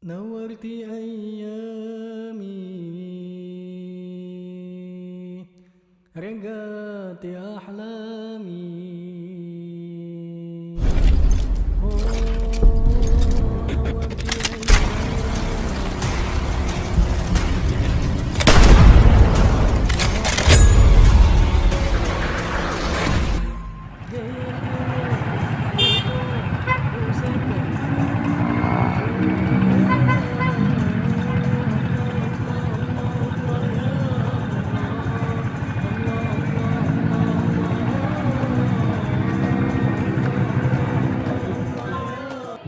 نورت أيامي رجعت أحلامي نورت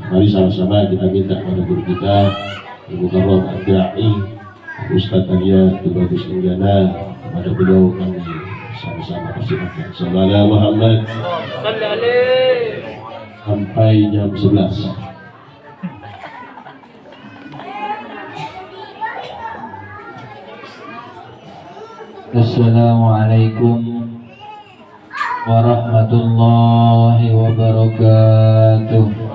Mari sama-sama kita minta pada guru kita Ibu Karom Al-Da'i Ustadz Alia Tubagus Inggana, kepada beliau kami sama-sama persilakan. Sallallahu Muhammad sampai jam 11. Assalamualaikum warahmatullahi wabarakatuh.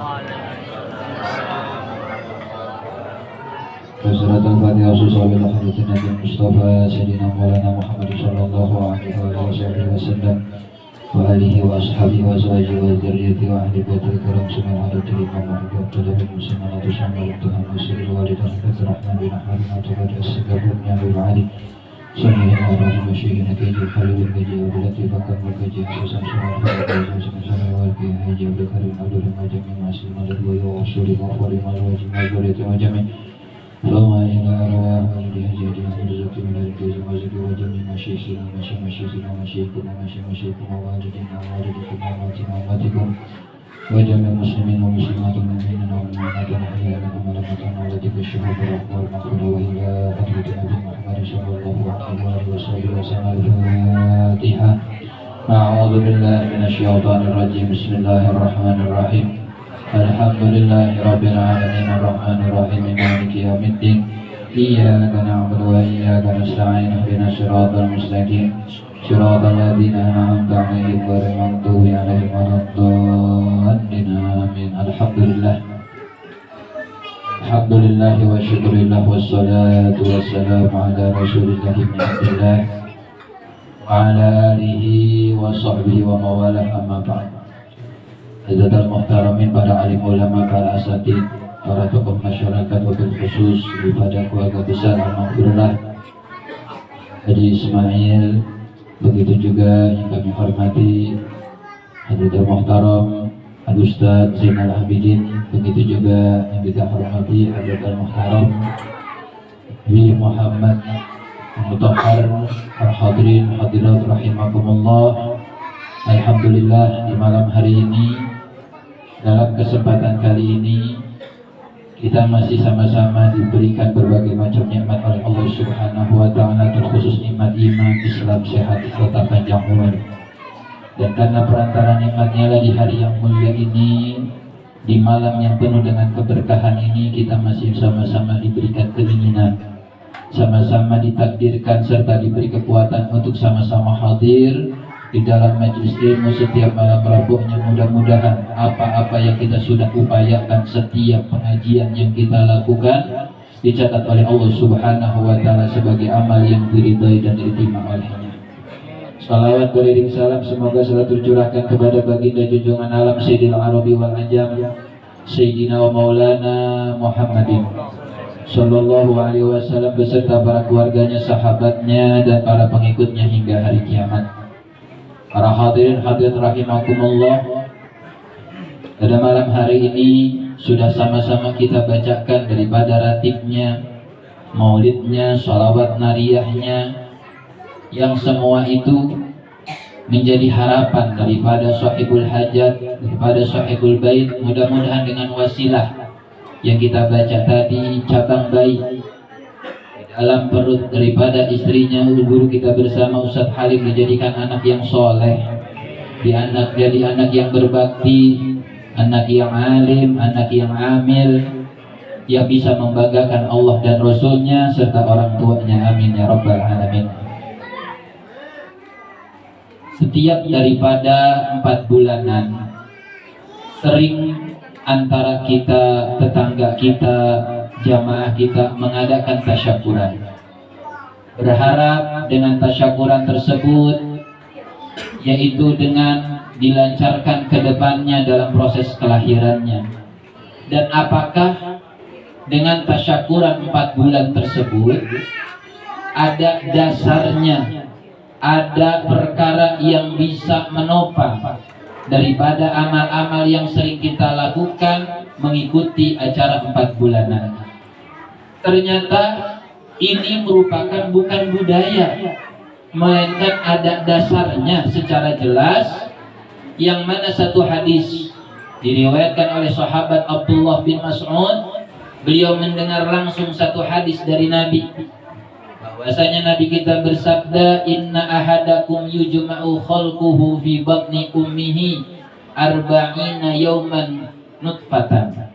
Surat Al-Fatihah Susabil Hadratin Nabi Mustafa Sayyidina Maulana Muhammad sallallahu alaihi wasallam wa alihi wa ashabihi wa azwajihi wa dzurriyyatihi wa ahli baitil kiram sunnah hadatul imam Muhammad tadabur musliman wa tusammal Tuhan musyrik wa lidan rahman bin ahmad wa tabada as-sagabun ya bil ali Sami Allah Masyihin Haji Khalil Haji Abdul Latif Bakar Haji Hasan Syarif Haji Hasan Walki Haji Abdul Karim Abdul Majami Masih Madad wa Yusuli wa Khali Malwaji Mazuriyati Majami Fama ila arwah Haji Haji Haji Zaki Minari Kazi Mazuri wa Jami Masyihin Masyihin Masyihin wa walidin wa walidin wa matikum wa jami muslimin wa muslimatin mu'minin wa mu'minatin ahyanan wa amwatan wa ladika syuhada wal maghfirah wa ila hadratin Nabi Muhammad sallallahu alaihi wasallam. Al-Fatihah. A'udzu billahi minasyaitonir rajim. Bismillahirrahmanirrahim. Alhamdulillahirabbil alamin arrahmanir rahim maliki yaumiddin. Iyyaka na'budu wa iyyaka nasta'in ihdinas siratal mustaqim. Shiratal ladzina an'amta 'alaihim ghairil maghdubi 'alaihim waladdallin. Amin. Alhamdulillah wa syukurillah wassalatu wassalamu ala rasulillah ibn abdillah wa ala alihi wa sahbihi wa mawalah amma ba'd. Hadirin muhtaramin, para alim ulama, para asatid, para tokoh masyarakat, wabil khusus daripada keluarga besar Alhamdulillah Haji Ismail, begitu juga yang kami hormati hadirin muhtaram Al-Ustadz Zainal Abidin, begitu juga yang kita hormati hadirin muhtaram Nabi Muhammad Mutahhar, al-hadirin hadirat rahimakumullah. Alhamdulillah, di malam hari ini, dalam kesempatan kali ini, kita masih sama-sama diberikan berbagai macam nikmat oleh Allah Subhanahu wa ta'ala, terkhusus nikmat iman, Islam, sehat, serta panjang umur. Dan karena perantara nikmatnya lah di hari yang mulia ini, di malam yang penuh dengan keberkahan ini, kita masih sama-sama diberikan keinginan, sama-sama ditakdirkan serta diberi kekuatan untuk sama-sama hadir di dalam majelis ilmu setiap malam Rabuhnya. Mudah-mudahan apa-apa yang kita sudah upayakan, setiap pengajian yang kita lakukan, dicatat oleh Allah Subhanahu wa ta'ala sebagai amal yang diridhai dan diterima olehnya. Salawat beriring salam semoga selalu tercurahkan kepada baginda junjungan alam Sayyidil Arabi wal Ajam, Sayyidina wa Maulana Muhammadin sallallahu alaihi wasallam beserta para keluarganya, sahabatnya, dan para pengikutnya hingga hari kiamat. Para hadirin hadirat rahimakumullah, pada malam hari ini sudah sama-sama kita bacakan daripada ratibnya, maulidnya, sholawat nariyahnya, yang semua itu menjadi harapan daripada sahibul hajat, daripada sahibul bait. Mudah-mudahan dengan wasilah yang kita baca tadi, cabang bayi dalam perut daripada istrinya guru kita bersama Ustadz Halim dijadikan anak yang soleh, jadi anak yang berbakti, anak yang alim, anak yang amil, yang bisa membanggakan Allah dan Rasulnya serta orang tuanya. Amin ya rabbal alamin. Setiap daripada 4 bulanan, sering antara kita, tetangga kita, jamaah kita mengadakan tasyakuran. Berharap dengan tasyakuran tersebut, yaitu dengan dilancarkan ke depannya dalam proses kelahirannya. Dan apakah dengan tasyakuran 4 bulan tersebut ada dasarnya, ada perkara yang bisa menopang daripada amal-amal yang sering kita lakukan mengikuti acara 4 bulanan. Ternyata ini merupakan bukan budaya, melainkan ada dasarnya secara jelas, yang mana satu hadis diriwayatkan oleh sahabat Abdullah bin Mas'ud. Beliau mendengar langsung satu hadis dari Nabi, bahwasanya Nabi kita bersabda, inna ahadakum yujma'u khalquhu fi batni ummihi arba'ina yawman nutfatan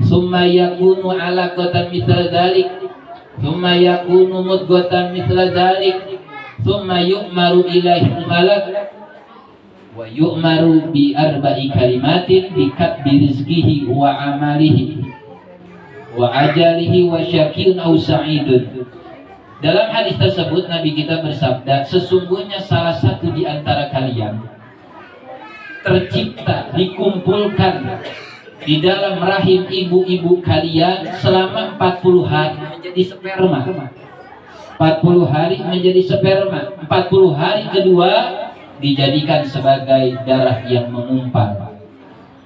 summa yakunu alaqatan mithla dhalik thumma yakunu mudghatan mithla dhalik thumma yu'maru ilaihi malak wa yu'maru bi arba'i kalimatin bi katbi rizqihi wa amalihi wa ajalihi wa syakiyun aw sa'idun. Dalam hadis tersebut Nabi kita bersabda, sesungguhnya salah satu di antara kalian tercipta, dikumpulkan di dalam rahim ibu-ibu kalian selama 40 hari menjadi sperma. 40 hari menjadi sperma. 40 hari kedua dijadikan sebagai darah yang mengumpal.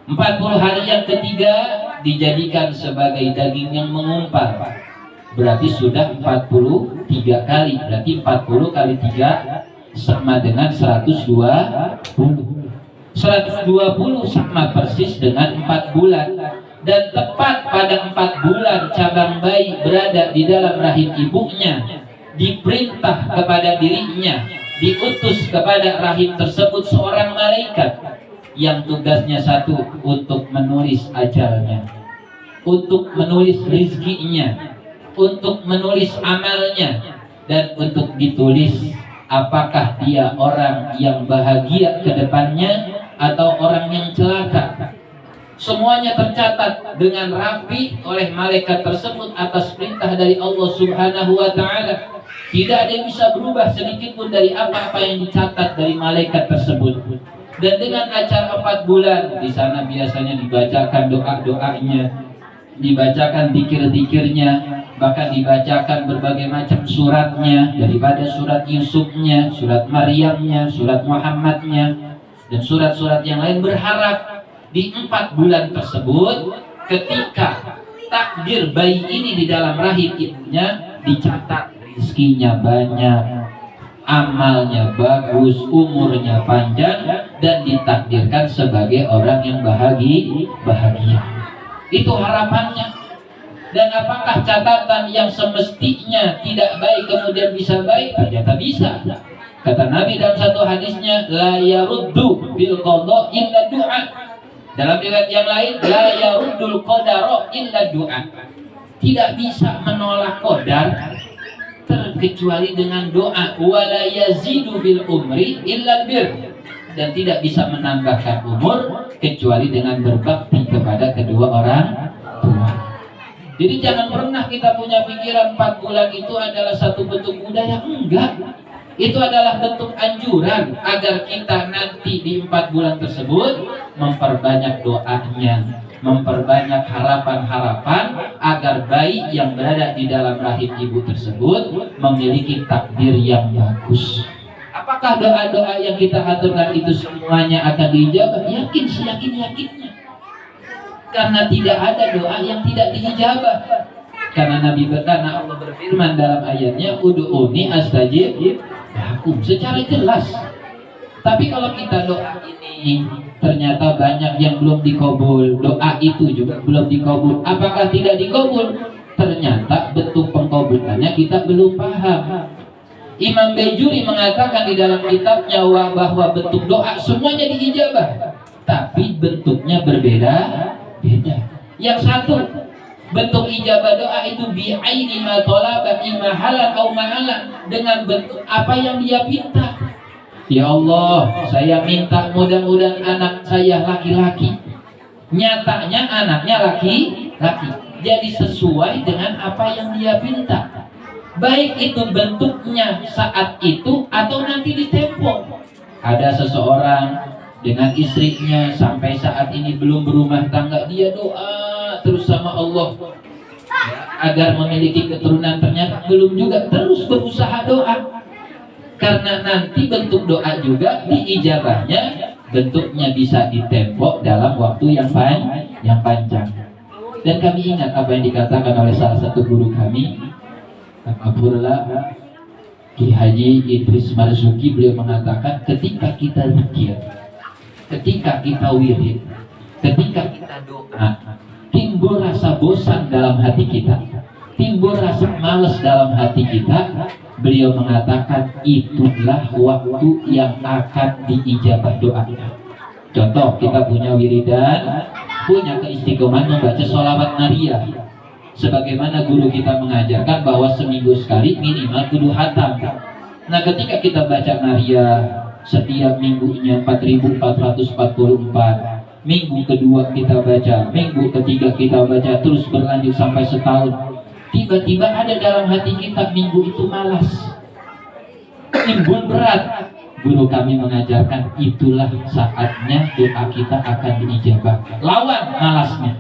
40 hari yang ketiga dijadikan sebagai daging yang mengumpal. Berarti sudah 43 kali. Berarti 40 kali 3 sama dengan 120. 120 sama persis dengan 4 bulan. Dan tepat pada 4 bulan cabang bayi berada di dalam rahim ibunya, diperintah kepada dirinya, diutus kepada rahim tersebut seorang malaikat yang tugasnya satu, untuk menulis ajalnya, untuk menulis rizkinya, untuk menulis amalnya, dan untuk ditulis apakah dia orang yang bahagia ke depannya atau orang yang celaka. Semuanya tercatat dengan rapi oleh malaikat tersebut atas perintah dari Allah Subhanahu wa taala. Tidak ada yang bisa berubah sedikit pun dari apa-apa yang dicatat dari malaikat tersebut. Dan dengan acara 4 bulan, di sana biasanya dibacakan doa-doanya, dibacakan zikir-zikirnya, bahkan dibacakan berbagai macam suratnya, daripada surat Yusufnya, surat Maryamnya, surat Muhammadnya, dan surat-surat yang lain. Berharap di 4 bulan tersebut, ketika takdir bayi ini di dalam rahim ibunya, dicatat rizkinya banyak, amalnya bagus, umurnya panjang, dan ditakdirkan sebagai orang yang bahagia. Itu harapannya. Dan apakah catatan yang semestinya tidak baik kemudian bisa baik? Ternyata bisa. Kata Nabi dalam satu hadisnya, la yaruddu bil qada illa du'a. Dalam riwayat yang lain, la yaruddul qadara illa du'a. Tidak bisa menolak qadar terkecuali dengan doa. Wala yazidu bil umri illa bir. Dan tidak bisa menambahkan umur kecuali dengan berbakti kepada kedua orang tua. Jadi jangan pernah kita punya pikiran 4 bulan itu adalah satu bentuk budaya. Enggak. Itu adalah bentuk anjuran agar kita nanti di 4 bulan tersebut memperbanyak doanya, memperbanyak harapan-harapan agar bayi yang berada di dalam rahim ibu tersebut memiliki takdir yang bagus. Apakah doa-doa yang kita aturkan itu semuanya akan diijabah? Yakin, seyakin-yakinnya. Karena tidak ada doa yang tidak diijabah. Karena Allah berfirman dalam ayatnya, ud'uni astajib lakum, secara jelas. Tapi kalau kita doa ini ternyata banyak yang belum dikabul, doa itu juga belum dikabul. Apakah tidak dikabul? Ternyata bentuk pengkabulannya kita belum paham. Imam Bejuri mengatakan di dalam kitabnya bahwa bentuk doa semuanya diijabah, tapi bentuknya berbeda. Yang satu, bentuk ijabah doa itu bi'aini ma talaba imma halal au ma'ala, dengan bentuk apa yang dia minta. Ya Allah, saya minta mudah-mudahan anak saya laki-laki. Nyatanya anaknya laki-laki. jadi sesuai dengan apa yang dia minta, baik itu bentuknya saat itu atau nanti di tempo. Ada seseorang dengan istrinya sampai saat ini belum berumah tangga, dia doa terus sama Allah ya, agar memiliki keturunan, ternyata belum juga, terus berusaha doa, karena nanti bentuk doa juga diijabahnya bentuknya bisa ditempo dalam waktu yang panjang. Dan kami ingat apa yang dikatakan oleh salah satu guru kami, Abdullah Ki Haji Idris Marzuki. Beliau mengatakan, ketika kita zikir, ketika kita wirid, ketika kita doa, timbul rasa bosan dalam hati kita, timbul rasa malas dalam hati kita, beliau mengatakan itulah waktu yang akan diijabah doa. Contoh, kita punya wiridan, punya keistiqomahan membaca sholawat nariyah, sebagaimana guru kita mengajarkan bahwa seminggu sekali minimal kudu hatam. Nah, ketika kita baca nariyah setiap minggunya 4444, minggu kedua kita baca, minggu ketiga kita baca, terus berlanjut sampai setahun, tiba-tiba ada dalam hati kita minggu itu malas, timbul berat. Guru kami mengajarkan itulah saatnya doa kita akan diijabah. Lawan malasnya,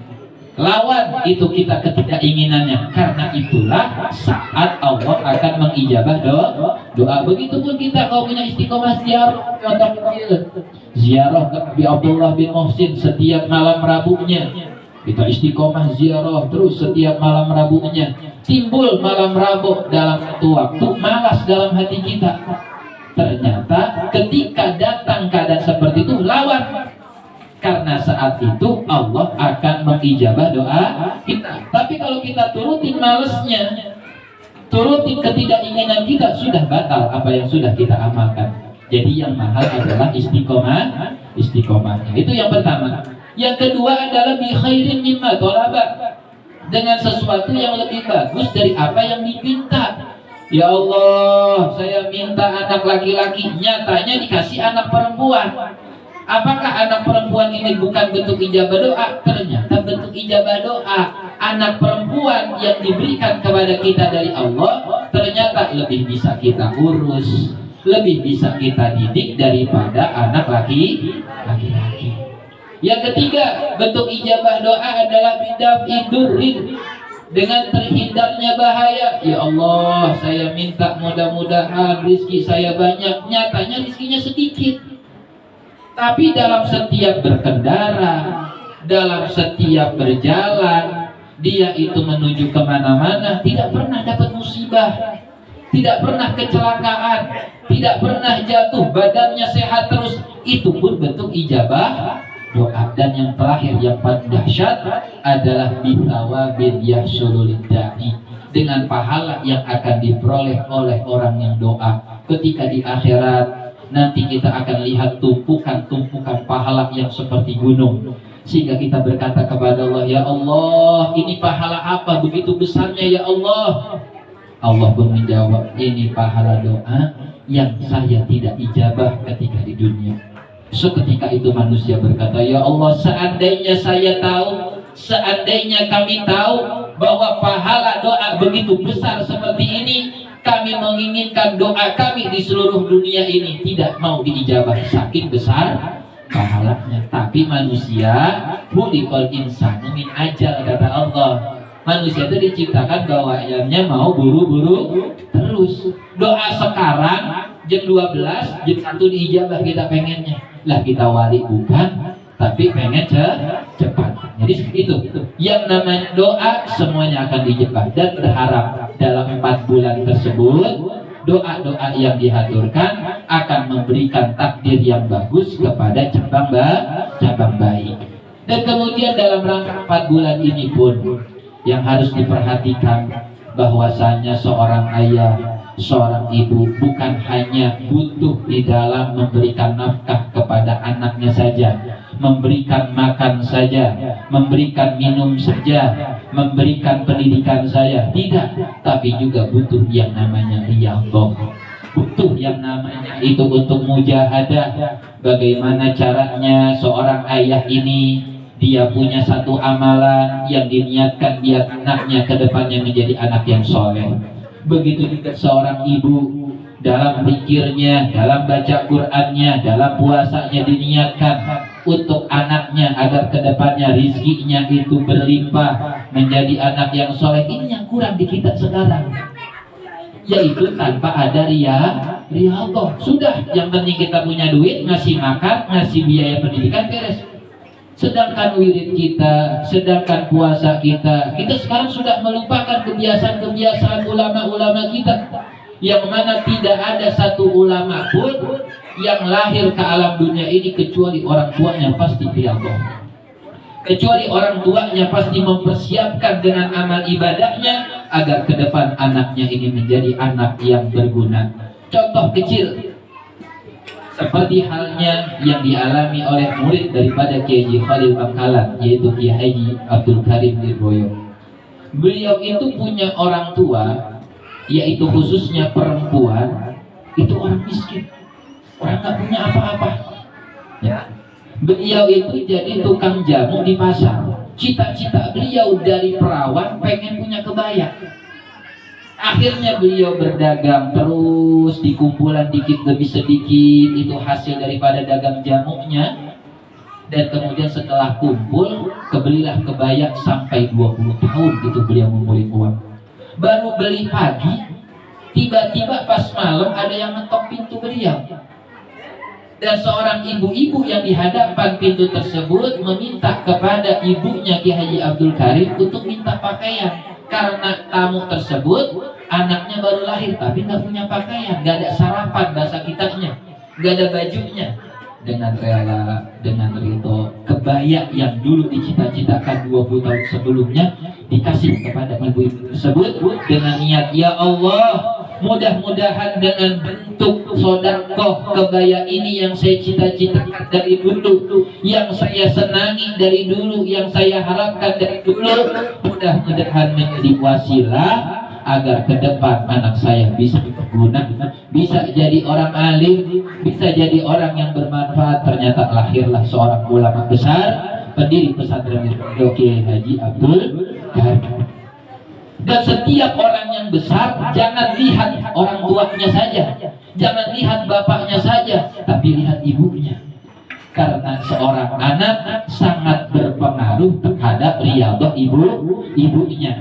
lawan itu kita ketidakinginannya, karena itulah saat Allah akan mengijabah doa. Begitupun kita kalau punya istiqomah ziarah, contoh kecil, ziarah ke Nabi Abdullah bin Muhsin setiap malam Rabunya, kita istiqomah ziarah terus setiap malam Rabunya. Timbul malam Rabu dalam satu waktu malas dalam hati kita, ternyata ketika datang keadaan seperti itu lawan, karena saat itu Allah akan mengijabah doa kita. Tapi kalau kita turutin malesnya, turutin ketidakinginan kita, sudah batal apa yang sudah kita amalkan. Jadi yang mahal adalah istiqomahnya. Itu yang pertama. Yang kedua adalah bi khairin mimma talaba, dengan sesuatu yang lebih bagus dari apa yang diminta. Ya Allah, saya minta anak laki-laki, nyatanya dikasih anak perempuan. Apakah anak perempuan ini bukan bentuk ijabah doa? Ternyata bentuk ijabah doa. Anak perempuan yang diberikan kepada kita dari Allah ternyata lebih bisa kita urus, lebih bisa kita didik daripada anak laki-laki. Yang ketiga, bentuk ijabah doa adalah bid'ah idurrid, dengan terhindarnya bahaya. Ya Allah, saya minta mudah-mudahan rezeki saya banyak, nyatanya rezekinya sedikit. Tapi dalam setiap berkendara, dalam setiap berjalan, dia itu menuju kemana-mana, tidak pernah dapat musibah, tidak pernah kecelakaan, tidak pernah jatuh, badannya sehat terus. Itu pun bentuk ijabah doa. Dan yang terakhir yang paling dahsyat adalah bitawabin yahsulul da'i, dengan pahala yang akan diperoleh oleh orang yang doa. Ketika di akhirat nanti kita akan lihat tumpukan-tumpukan pahala yang seperti gunung, sehingga kita berkata kepada Allah, ya Allah, ini pahala apa begitu besarnya ya Allah? Allah pun menjawab, ini pahala doa yang saya tidak ijabah ketika di dunia. Seketika itu manusia berkata, ya Allah, seandainya saya tahu, seandainya kami tahu bahwa pahala doa begitu besar seperti ini, kami menginginkan doa kami di seluruh dunia ini tidak mau diijabah, saking besar pahalanya. Tapi manusia, khuliqal insanu min ajal, kata Allah. Manusia itu diciptakan bawaannya mau buru-buru terus. Doa sekarang jam 12, jam 1 diijabah kita pengennya. Lah kita wali bukan, tapi pengen cepat. Jadi itu yang namanya doa, semuanya akan dijebak. Dan berharap dalam 4 bulan tersebut doa-doa yang dihaturkan akan memberikan takdir yang bagus kepada cabang baik. Dan kemudian dalam rangka 4 bulan ini pun yang harus diperhatikan, bahwasanya seorang ayah, seorang ibu bukan hanya butuh di dalam memberikan nafkah kepada anaknya saja, memberikan makan saja, memberikan minum saja, memberikan pendidikan saja, tidak, tapi juga butuh yang namanya riyadhah, butuh yang namanya itu untuk mujahadah. Bagaimana caranya seorang ayah ini dia punya satu amalan yang diniatkan dia anaknya ke depannya menjadi anak yang soleh. Begitu juga seorang ibu, dalam pikirnya, dalam baca Qur'annya, dalam puasanya diniatkan untuk anaknya agar kedepannya rizkinya itu berlimpah menjadi anak yang soleh. Ini yang kurang di kita sekarang, yaitu tanpa ada riyadhah. Sudah, yang penting kita punya duit, ngasih makan, ngasih biaya pendidikan, beres. Sedangkan wirid kita, sedangkan puasa kita sekarang sudah melupakan kebiasaan-kebiasaan ulama-ulama kita, yang mana tidak ada satu ulama pun yang lahir ke alam dunia ini kecuali orang tuanya pasti riyadhah, kecuali orang tuanya pasti mempersiapkan dengan amal ibadahnya agar ke depan anaknya ini menjadi anak yang berguna. Contoh kecil seperti halnya yang dialami oleh murid daripada Kiai Haji Khalil Bangkalan, yaitu Kiai Haji Abdul Karim Lirboyo. Beliau itu punya orang tua, yaitu khususnya perempuan, itu orang miskin, orang nggak punya apa-apa. Ya. Beliau itu jadi tukang jamu di pasar. Cita-cita beliau dari perawan pengen punya kebaya. Akhirnya beliau berdagang terus, di kumpulan dikit demi sedikit, itu hasil daripada dagang jamunya. Dan kemudian setelah kumpul, kebelilah kebaya sampai 20 tahun itu beliau ngumpulin uang. Baru beli pagi, tiba-tiba pas malam ada yang ngetok pintu beliau. Dan seorang ibu-ibu yang di hadapan pintu tersebut meminta kepada ibunya Kiai Haji Abdul Karim untuk minta pakaian. Karena tamu tersebut anaknya baru lahir tapi nggak punya pakaian, nggak ada sarapan bahasa kitanya, nggak ada bajunya. Dengan rela, dengan ridho, kebaya yang dulu dicita-citakan 20 tahun sebelumnya dikasih kepada ibu-ibu tersebut dengan niat, ya Allah, mudah-mudahan dengan bentuk sedekah kebaya ini yang saya cita-citakan dari dulu, yang saya senangi dari dulu, yang saya harapkan dari dulu, mudah-mudahan menjadi wasilah agar ke depan anak saya bisa berguna, bisa jadi orang alim, bisa jadi orang yang bermanfaat. Ternyata lahirlah seorang ulama besar, pendiri pesantren Kiai Haji Abdul Karim. Dan setiap orang yang besar, jangan lihat orang tuanya saja, jangan lihat bapaknya saja, tapi lihat ibunya. Karena seorang anak sangat berpengaruh terhadap riyadhah ibunya.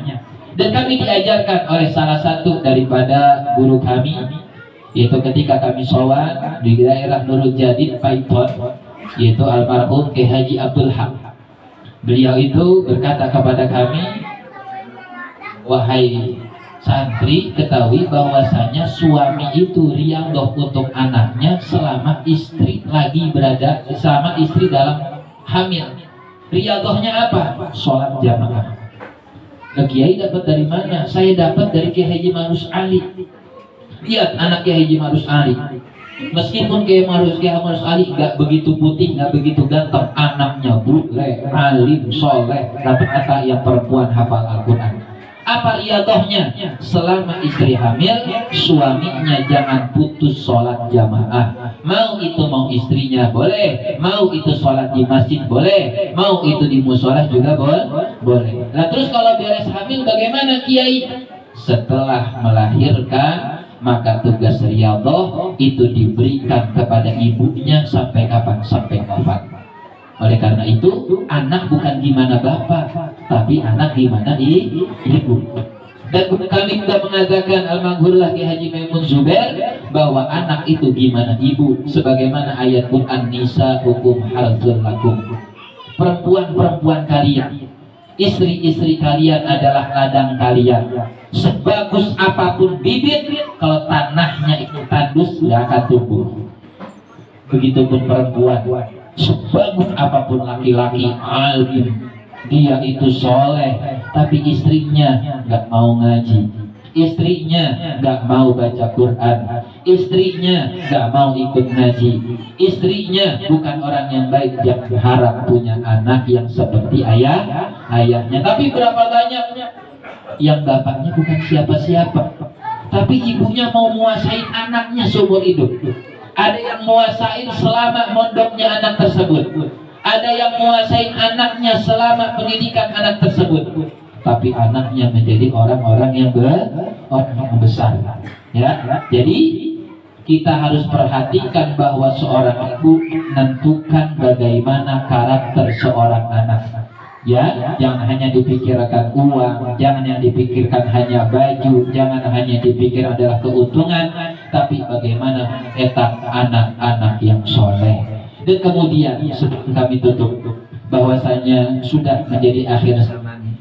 Dan kami diajarkan oleh salah satu daripada guru kami, yaitu ketika kami sholat di daerah Nurul Jadid Paiton, yaitu almarhum Kiai Haji Abdul Haq. Beliau itu berkata kepada kami, wahai santri, ketahui bahwasanya suami itu riyadhah untuk anaknya selama istri lagi berada, selama istri dalam hamil. Riyadhahnya apa? Sholat jamaah. Nah, Kiai dapat dari mana? Saya dapat dari Kiai Haji Marus Ali. Lihat anak Kiai Haji Marus Ali. Meskipun Kiai Marus Ali nggak begitu putih, nggak begitu ganteng, anaknya bule, alim, soleh, rata-rata yang perempuan hafal Al-Quran. Apa riyadhahnya? Selama istri hamil, suaminya jangan putus sholat jamaah. Mau itu mau istrinya boleh, mau itu sholat di masjid boleh, mau itu di musola juga boleh. Nah terus kalau beres hamil bagaimana Kiai? Setelah melahirkan, maka tugas riyadhah itu diberikan kepada ibunya sampai kapan? Sampai wafat. Oleh karena itu, anak bukan gimana bapak, tapi anak gimana ibu. Dan kami juga mengatakan al-maghfurlah Kiai Haji Maimun Zubair bahwa anak itu gimana ibu, sebagaimana ayat Quran Nisa hukum hardzul lakum. Perempuan-perempuan kalian, istri-istri kalian adalah ladang kalian. Sebagus apapun bibit, kalau tanahnya itu tandus, tidak akan tumbuh. Begitupun perempuan, sebagus apapun laki-laki alim, dia itu soleh, tapi istrinya nggak mau ngaji, istrinya nggak mau baca Quran, istrinya nggak mau ikut ngaji, istrinya bukan orang yang baik, yang berharap punya anak yang seperti ayahnya. Tapi berapa banyak yang bapaknya bukan siapa-siapa, tapi ibunya mau menguasai anaknya seumur hidup. Ada yang menguasain selama mondoknya anak tersebut. Ada yang menguasai anaknya selama pendidikan anak tersebut, tapi anaknya menjadi orang-orang yang besar. Ya, jadi kita harus perhatikan bahwa seorang ibu menentukan bagaimana karakter seorang anak. Ya, jangan hanya dipikirkan uang, jangan yang dipikirkan hanya baju, jangan hanya dipikir adalah keuntungan, tapi bagaimana etak anak-anak yang soleh. Dan kemudian sebelum kami tutup, bahwasanya sudah menjadi akhir zaman,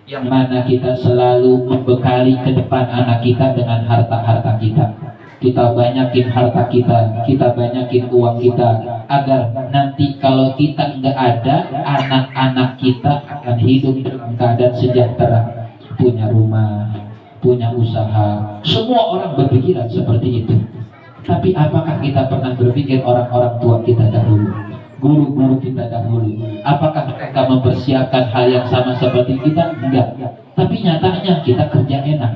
yang mana kita selalu membekali ke depan anak kita dengan harta-harta kita. Kita banyakin harta kita, kita banyakin uang kita, agar nanti kalau kita nggak ada, anak-anak kita akan hidup dalam keadaan sejahtera, punya rumah, punya usaha. Semua orang berpikiran seperti itu. Tapi apakah kita pernah berpikir orang-orang tua kita dahulu, guru-guru kita dahulu, apakah mereka mempersiapkan hal yang sama seperti kita? Enggak. Tapi nyatanya kita kerja enak,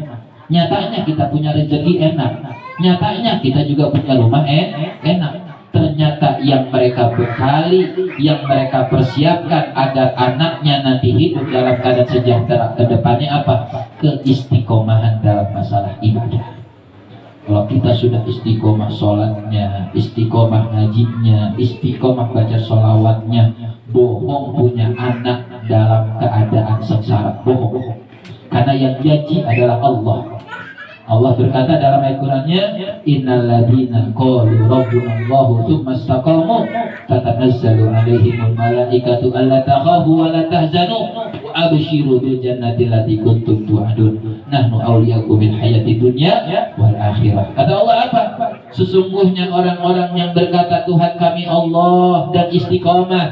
nyatanya kita punya rezeki enak, nyatanya kita juga punya rumah enak. Ternyata yang mereka bekali, yang mereka persiapkan agar anaknya nanti hidup dalam keadaan sejahtera ke depannya apa? Keistiqomahan dalam masalah ibadah. Kalau kita sudah istiqomah sholatnya, istiqomah ngajinya, istiqomah baca sholawatnya, bohong punya anak dalam keadaan sengsara, bohong. Karena yang janji adalah Allah. Allah berkata dalam Al-Qur'annya, innal ladzina qalu rabbunallahu tsumma istaqamu tatanazzalu alaihimul malaikatu alla takhafu wa la tahzanu wa abshiru bil jannati allati kuntum tu'adun nahnu awliyaukum bil hayati dunya wal akhirah. Kata Allah apa? Sesungguhnya orang-orang yang berkata Tuhan kami Allah dan istiqomah,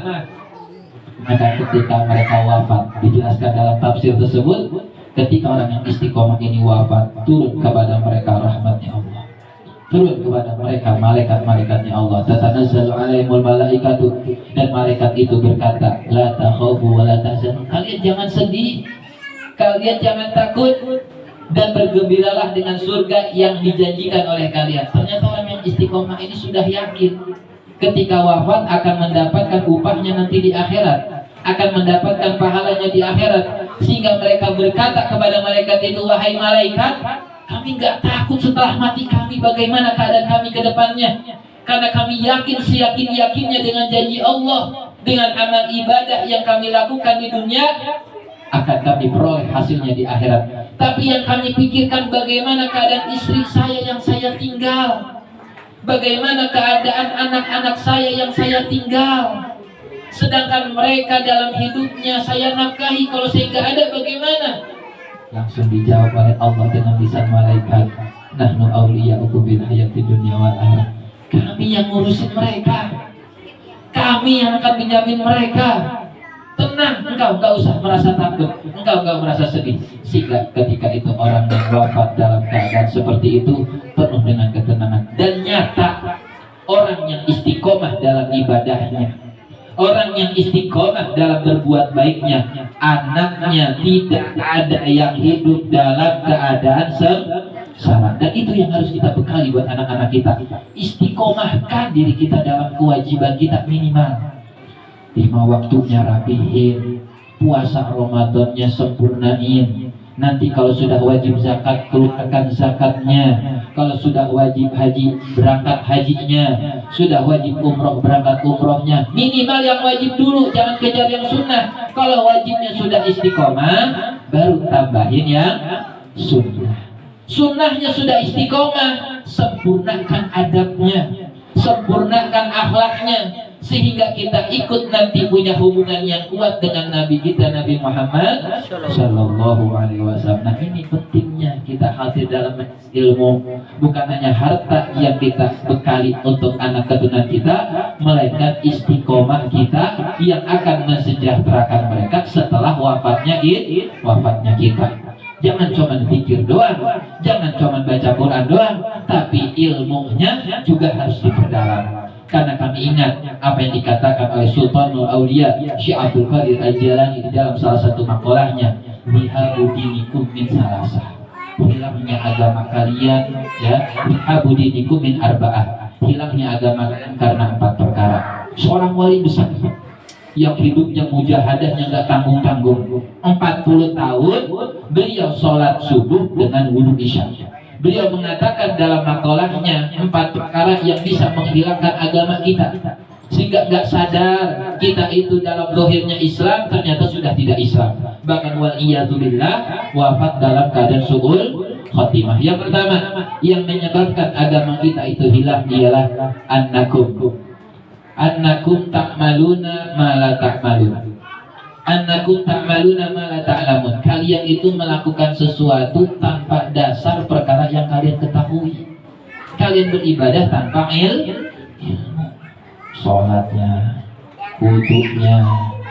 maka ketika mereka wafat, dijelaskan dalam tafsir tersebut, ketika orang yang istiqomah ini wafat, turun kepada mereka rahmatnya Allah, turun kepada mereka malaikat-malaikatnya Allah, tatanazzalu alaihimul malaikatu, dan malaikat itu berkata, la takhafu wa la tahzanu, kalian jangan sedih, kalian jangan takut, dan bergembiralah dengan surga yang dijanjikan oleh kalian. Ternyata orang yang istiqomah ini sudah yakin ketika wafat akan mendapatkan upahnya nanti di akhirat, akan mendapatkan pahalanya di akhirat. Sehingga mereka berkata kepada malaikat itu, wahai malaikat, kami nggak takut setelah mati kami, bagaimana keadaan kami ke depannya, karena kami yakin seyakin-yakinnya dengan janji Allah, dengan amal ibadah yang kami lakukan di dunia akan kami peroleh hasilnya di akhirat. Tapi yang kami pikirkan bagaimana keadaan istri saya yang saya tinggal, bagaimana keadaan anak-anak saya yang saya tinggal, sedangkan mereka dalam hidupnya saya nafkahi, kalau saya nggak ada bagaimana? Langsung dijawab oleh Allah dengan lisan malaikat, nahnu awliyaukum bil hayati dunya wal akhirah. Kami yang ngurusin mereka, kami yang akan menjamin mereka. Tenang, engkau nggak usah merasa takut, engkau nggak merasa sedih. Sehingga ketika itu orang yang wafat dalam keadaan seperti itu penuh dengan ketenangan. Dan nyata orang yang istiqomah dalam ibadahnya, orang yang istiqomah dalam berbuat baiknya, anaknya tidak ada yang hidup dalam keadaan sengsara. Dan itu yang harus kita bekali buat anak-anak kita. Istiqomahkan diri kita dalam kewajiban kita minimal 5 waktunya rapihin, puasa Ramadannya sempurnain. Nanti kalau sudah wajib zakat, keluarkan zakatnya. Kalau sudah wajib haji, berangkat hajinya. Sudah wajib umroh, berangkat umrohnya. Minimal yang wajib dulu, jangan kejar yang sunnah. Kalau wajibnya sudah istiqomah, baru tambahin yang sunnah. Sunnahnya sudah istiqomah, sempurnakan adabnya, sempurnakan akhlaknya, sehingga kita ikut nanti punya hubungan yang kuat dengan Nabi kita, Nabi Muhammad Sallallahu Alaihi Wasallam. Nah, ini pentingnya kita hadir dalam ilmu, bukan hanya harta yang kita bekali untuk anak keturunan kita, melainkan istiqomah kita yang akan mensejahterakan mereka setelah wafatnya kita. Jangan cuma pikir doang, jangan cuma baca Quran doang, tapi ilmunya juga harus diperdalam. Karena kami ingat apa yang dikatakan oleh Sultanul Aulia Syekh Abdul Qadir Al-Jilani dalam salah satu makolahnya, bihabu dinikum min salasah, hilangnya agama kalian, ya, bihabu dinikum min arba'ah, hilangnya agama kalian karena 4 perkara. Seorang wali besar yang hidupnya mujahadahnya nggak tanggung-tanggung, 40 tahun beliau sholat subuh dengan wudu isya. Beliau mengatakan dalam makalahnya 4 perkara yang bisa menghilangkan agama kita, sehingga nggak sadar kita itu dalam zahirnya Islam ternyata sudah tidak Islam, bahkan waliyadzubillah wafat dalam keadaan su'ul khotimah. Yang pertama yang menyebabkan agama kita itu hilang ialah annakum ta'maluna ma la ta'malun. Annakum ta'maluna ma la ta'lamun. Kalian itu melakukan sesuatu tanpa dasar perkara yang kalian ketahui. Kalian beribadah tanpa ilmu. Salatnya, wudunya,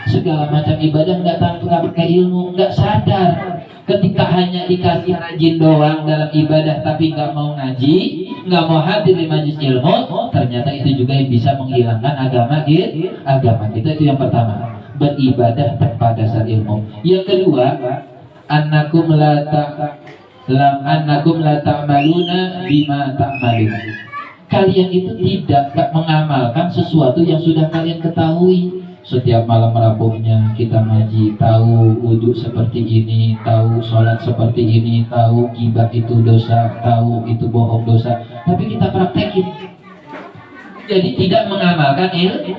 segala macam ibadah nggak pakai ilmu, nggak sadar. Ketika hanya dikasih rajin doang dalam ibadah tapi nggak mau ngaji, nggak mau hadir di majelis ilmu, ternyata itu juga yang bisa menghilangkan agama kita. Itu yang pertama, beribadah tanpa dasar ilmu. Yang kedua, annakum la ta'maluna bima ta'malun. Kalian itu tidak mengamalkan sesuatu yang sudah kalian ketahui. Setiap malam Rabuhnya kita ngaji, tahu wudhu seperti ini, tahu sholat seperti ini, tahu ghibah itu dosa, tahu itu bohong dosa, tapi kita praktekin. Jadi tidak mengamalkan ilmu.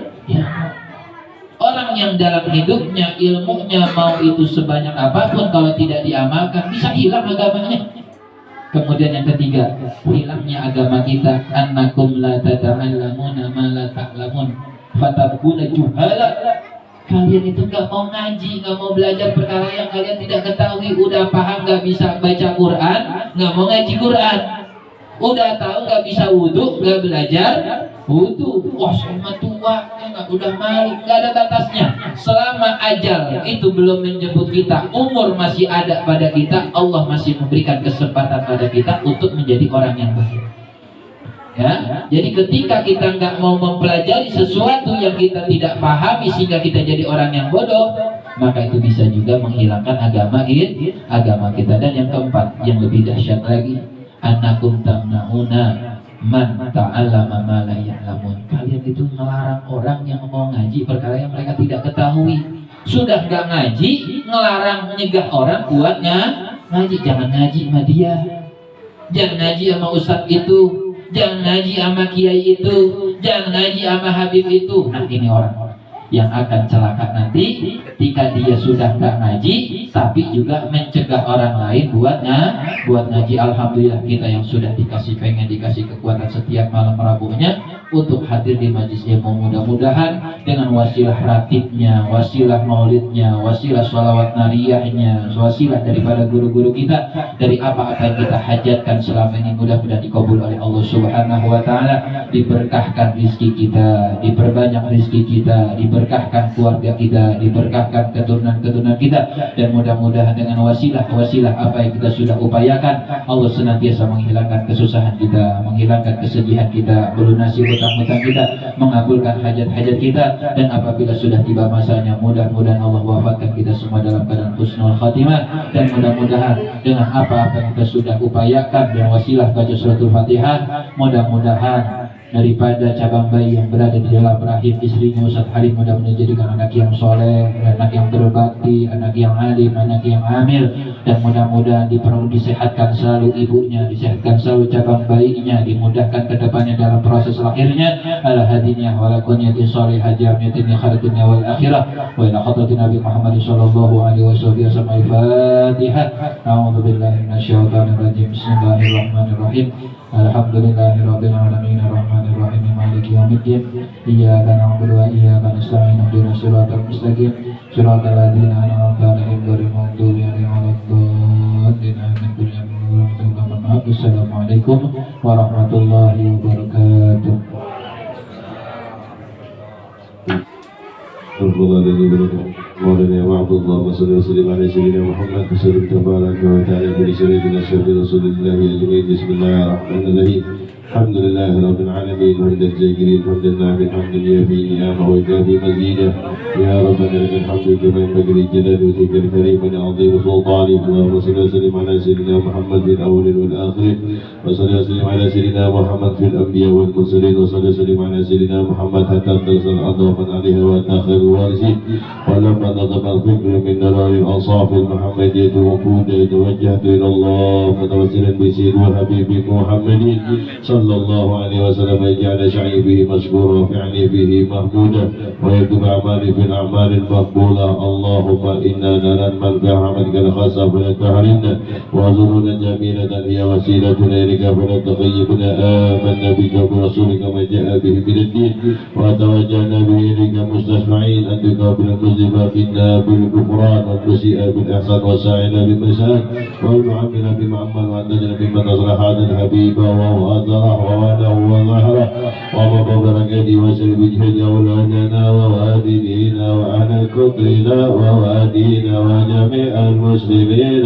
Orang yang dalam hidupnya ilmunya mau itu sebanyak apapun, kalau tidak diamalkan bisa hilang agamanya. Kemudian yang ketiga, hilangnya agama kita, annakum la tata'allamuna ma la ta'lamun fatabuna juhala. Kalian itu nggak mau ngaji, nggak mau belajar perkara yang kalian tidak ketahui. Udah paham nggak bisa baca Quran, nggak mau ngaji Quran. Udah tahu nggak bisa wudhu, nggak belajar wudhu. Wah, sama tua, nggak, udah malu, nggak ada batasnya. Selama ajal itu belum menjemput kita, umur masih ada pada kita, Allah masih memberikan kesempatan pada kita untuk menjadi orang yang baik. Ya, jadi ketika kita nggak mau mempelajari sesuatu yang kita tidak pahami sehingga kita jadi orang yang bodoh, maka itu bisa juga menghilangkan agama kita. Dan yang keempat, yang lebih dahsyat lagi, annakum tamna'una man ta'allama ma la ya'lamun. Kalian itu melarang orang yang mau ngaji perkara yang mereka tidak ketahui. Sudah nggak ngaji, ngelarang, menyegah orang buat ngaji. Jangan ngaji sama dia, jangan ngaji sama ustadz itu, jangan ngaji sama kiai itu, jangan ngaji sama habib itu. Nah, ini orang yang akan celaka nanti ketika dia sudah nggak ngaji tapi juga mencegah orang lain buat ngaji. Alhamdulillah kita yang sudah pengen dikasih kekuatan setiap malam Rabuhnya untuk hadir di majelis ilmu. Mudah-mudahan dengan wasilah ratibnya, wasilah maulidnya, wasilah sholawat nariyahnya, wasilah daripada guru-guru kita, dari apa-apa yang kita hajatkan selama ini, mudah-mudahan dikabul oleh Allah Subhanahu wa Ta'ala. Diberkahkan rizki kita, diperbanyak rizki kita, diberkahkan keluarga kita, diberkahkan keturunan-keturunan kita, dan mudah-mudahan dengan wasilah apa yang kita sudah upayakan, Allah senantiasa menghilangkan kesusahan kita, menghilangkan kesedihan kita, melunasi hutang-hutang kita, mengabulkan hajat-hajat kita, dan apabila sudah tiba masanya, mudah-mudahan Allah wafatkan kita semua dalam keadaan husnul khatimah. Dan mudah-mudahan dengan apa-apa yang kita sudah upayakan dan wasilah baca suratul Fatihah, mudah-mudahan daripada cabang bayi yang berada di dalam rahim istrinya Ustaz Halim mudah-mudahan dijadikan anak yang soleh, anak yang berbakti, anak yang alim, anak yang amil, dan mudah-mudahan disehatkan selalu ibunya, disehatkan selalu cabang bayinya, dimudahkan ke depannya dalam proses lahirnya, ala hadinya wa la kunyatin salihah jamiatin khairatun wal akhirah wa ila hadratin Nabi Muhammad sallallahu alaihi wasallam. Al-Fatihah. A'udzubillahi minasyaitonir rajim. Bismillahirrahmanirrahim. Alhamdulillahirabbil alamin arrahmanir rahim maliki yaumiddin. Iyyaka na'budu wa iyyaka nasta'in ihdinas siratal mustaqim siratal ladzina an'amta 'alaihim ghairil maghdubi 'alaihim waladdallin. Amin. Assalamualaikum warahmatullahi wabarakatuh. مولانا وعبد الله وصلى وسلم على سيدنا محمد وسلم تبارك وتعالى بشريعة رسول الله الجميل. بسم الله الرحمن الرحيم. الحمد لله رب العالمين حمدا الزاكرين حمدا الناعمين حمدا يافي نعمه ويكافي مزيدا يا ربنا لك الحمد كما ينبغي لجلال وجهك الكريم ولعظيم سلطانك اللهم صل وسلم على سيدنا محمد في الاولين والاخرين وصل وسلم على سيدنا محمد في الانبياء والمرسلين وصل وسلم على سيدنا محمد حتى تنزل الارض ومن عليها وانت خير الوارثين ولما نظم الفكر من نار الاوصاف المحمديه وقودا توجهت الى الله متوسلا بسيد وحبيبك محمد صلى الله عليه وسلم يجعل سعي به مشكورا وفعلي به محمودا ويكتب اعمالي في الاعمال المقبوله اللهم انا نرى المنفع عملك الخاصه فلا تحرمنا وزرنا جميله هي وسيلتنا اليك فلا تخيبنا امنا بك ورسولك ما جاء به من الدين وتوجهنا به اليك مستشفعين ان تقابل المذنب منا بالغفران والمسيء بالاحسان وساعنا بالمساء والمعمل بمعمل وان تجعل ممن نصر هذا الحبيب وأزره ووالاه وظهره ومضى بركاته وسر بجهد أولادنا ووالدينا وأهل كترنا ووالدينا وجميع المسلمين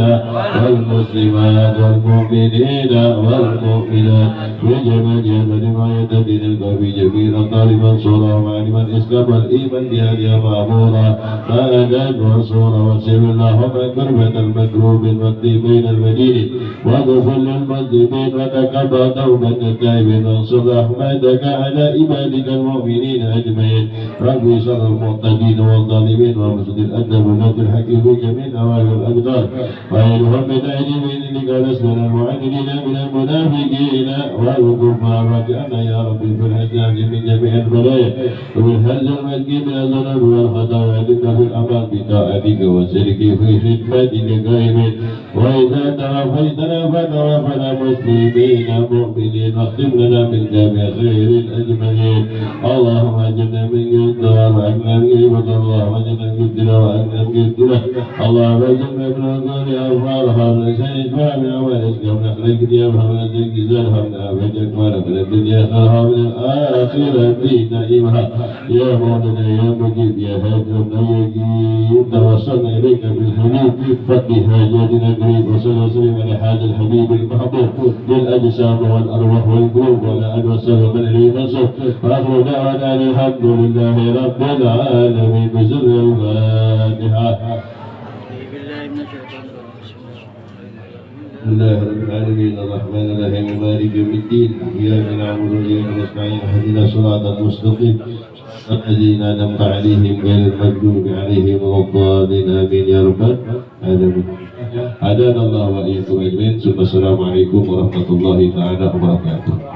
والمسلمات والمؤمنين والمؤمنات بجميع جهد ما يتدين القوي جميل الطالب منصورا وعلما إسلام الإيمان بهذه مأمورا فأدان وصورا وسر اللهم كربة المكروب والدي بين المدين وغفر للمذنبين وتقبل توبة التائبين وانصر رحمتك على عبادك المؤمنين أجمعين ربي شر المعتدين والظالمين ومسد الأدب ولاة الحكيم جميع أوائل الأقدار وإلهم من أيديهم إنك لسنا المعدلين من المنافقين والكفار وكأن يا ربي في الحجاج من جميع البلايا وبالهز المجد من الذنوب والخطايا بك في الأمان بطاعتك وسلك في خدمتك قائمين وإذا توفيتنا فتوفنا مسلمين مؤمنين واختم لنا من جميع خير الأجمعين اللهم أجرنا من الدار وأجرنا من غيبة اللهم أجرنا من الابتلاء وأجرنا من الابتلاء اللهم أجرنا من الغار أوفارها من شيء فامنا ورزقنا من أخلاق ديابها من أزيك زالها من آفاتك من الدنيا خيرها من الآخرة نعيمها يا مولانا يا مجيب يا هادي يا يجيب توصلنا إليك بالحبيب فقه حاجاتنا قريب وصلى وسلم على هذا الحبيب المحبوب للأجسام والأرواح والقلوب ولا أن وسلم من إليه منصور وآخر دعوانا الحمد لله رب العالمين بسر الفاتحة. بسم الله رب العالمين الرحمن الرحيم مالك يوم الدين إياك نعبد وإياك نستعين اهدنا الصراط المستقيم الذين أنعمت عليهم غير المغضوب عليهم ولا الضالين آمين يا رب العالمين. هدانا الله وإياكم أجمعين. Assalamualaikum warahmatullahi taala wabarakatuh.